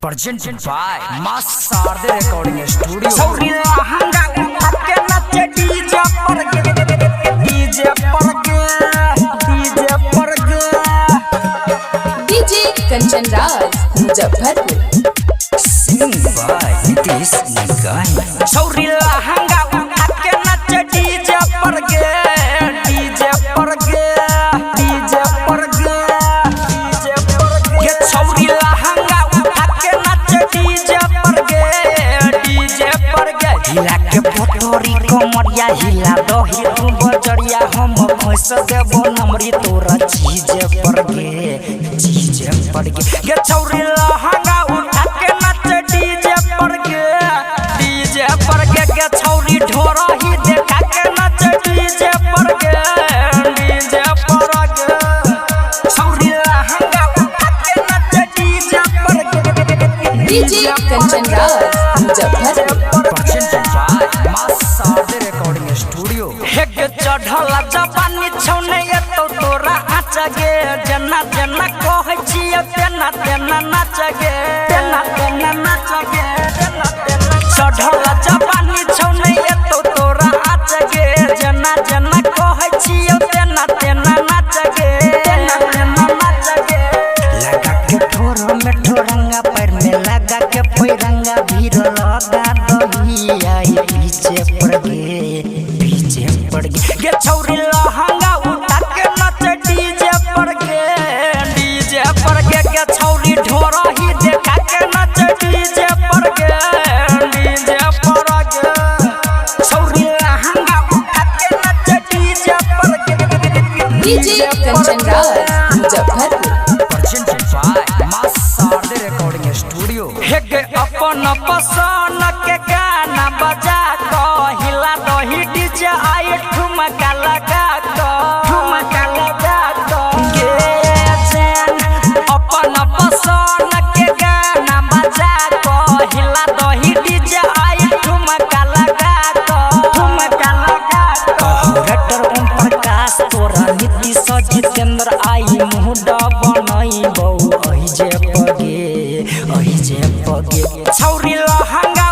Presented by Mass Sarde Recording Studio. Sorry lahanga uthake nache DJ par ge DJ Kanchan Raj Muzaffarpur. Singing by Nitish Nigani. Sorry lahanga uthake nache DJ par ge Get sorry lahanga uthake nache DJ par ge हिला के पोटोरी कमरिया हिला दही तू बजरिया हम फंस देबो नमरी तोरा चीज पर गे गे छौरी लहंगा उठा के नाच डीजे पर गे गे छौरी ढोरही देखा के नाच डीजे पर गे छौरी लहंगा उठा के नाच डीजे पर गे Kanchan Raj Muzaffarpur. Presented by Mass Sarde Recording Studio. हेग चढ़ला जवानी छौने ये तो तोरा आच गे जना कहै छियै तेना नाच गे चढ़ला जवानी छौने ये तो तोरा आच गे जना कहै छियै तेना नाच गे लगा के ठोर में ठोरंगा पैर में लगा के पैरंगा भीड़ लगा दही आई पीछे पड़ गे गे छौरी लहंगा उठा के नाच डीजे पर गे गे छौरी ढोरही देखा के नाच डीजे पर गे छौरी लहंगा उठा के नाच डीजे पर गे Kanchan Raj Muzaffarpur. Presented by Mass Sarde Recording Studio. हेग अपन पसंद के गाना बजा को हिला दही डीजे आई ठुमका लगा को गे जैन अपन पसंद के गाना बजा को हिला दही डीजे आई ठुमका लगा को रेटर ओम प्रकाश तोरा नीतीश जितेंद्र आई मुहडा बनई बहु अहि जे पगे छौरी लहंगा